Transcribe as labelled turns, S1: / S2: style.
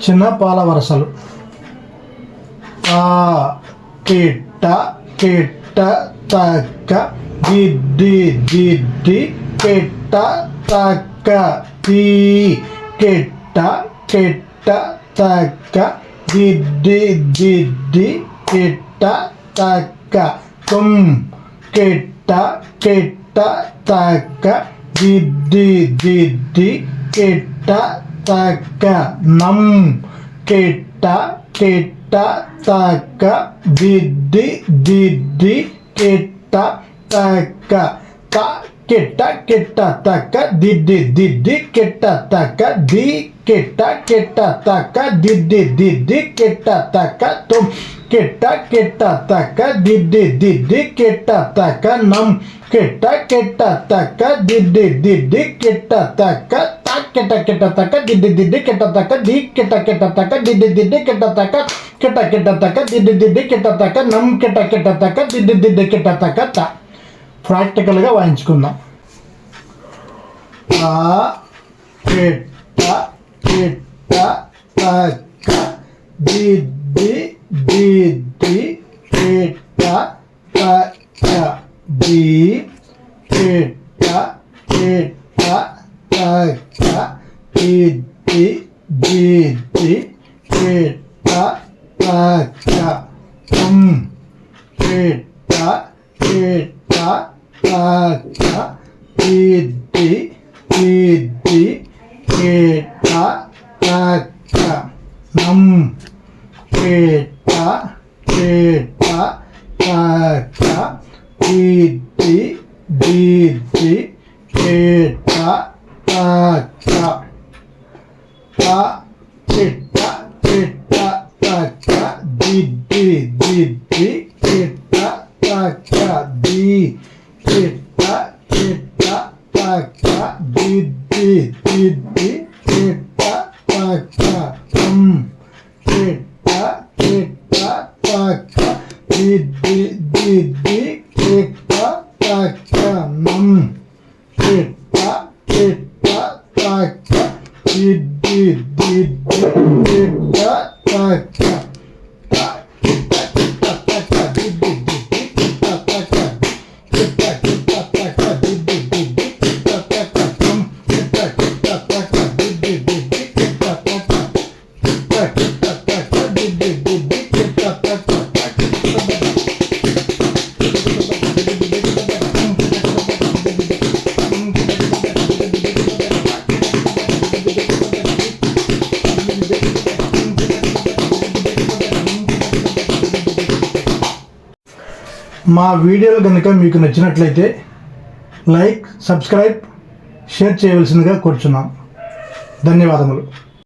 S1: చిన్న పాల వరసలు కిట్ట కిట్ట తక్క దిద్ది దిద్ది కిట్ట తక్క తీ కిట్ట కిట్ట తక్క దిద్ది దిద్ది కిట్ట తక్క తుమ్ కిట్ట కిట్ట తక్క దిద్ది దిద్ది కిట్ట తక్క నం కిట్ట కిట్ట తక్క దిద్ది దిద్ది కిట్ట తక్క త కిట్ట కిట్ట తక్క దిద్ది దిద్ది కిట్ట తక్క ది కిట్ట కిట్ట తక్క దిద్ది దిద్ది కిట్ట తక్క తుమ్ కిట్ట కిట్ట తక్క దిద్ది దిద్ది కిట్ట తక్క నం కిట్ట కిట్ట తక్క దిద్ది దిద్ది కిట్ట తక్క త కిట్ట కిట్ట తక్క దిద్ది దిద్ది కిట్ట తక్క ది కిట్ట కిట్ట తక్క దిద్ది దిద్ది కిట్ట తక్క కిట్ట కిట్ట తక్క దిద్ది దిద్ది కిట్ట తక్క నం కిట్ట కిట్ట తక్క దిద్ది దిద్ది కిట్ట తక్క త ప్రాక్టికల్గా వాయించుకుందాం. కిట్ట కిట్ట తక్క దిద్ది దిద్ది కిట్ట తక్క ది కిట్ట కిట్ట తక్క దిద్ది దిద్ది కిట్ట తక్క తుమ్ కిట్ట కిట్ట తక్క దిద్ది దిద్ది కిట్ట తక్క నం కిట్ట కిట్ట తక్క దిద్ది దిద్ది కిట్ట తక్క త కిట్ట కిట్ట తక్క దిద్ది దిద్ది కిట్ట తక్క ది కిట్ట కిట్ట తక్క దిద్ది దిద్ది కిట్ట తక్క తుమ్ కిట్ట కిట్ట తక్క దిద్ది దిద్ది కిట్ట తక్క నం కిట్ట కిట్ట తక్క దిద్ది దిద్ది కిట్ట తక్క మా వీడియోలు కనుక మీకు నచ్చినట్లయితే లైక్, సబ్స్క్రైబ్, షేర్ చేయవలసిందిగా కోరుచున్నాం. ధన్యవాదములు.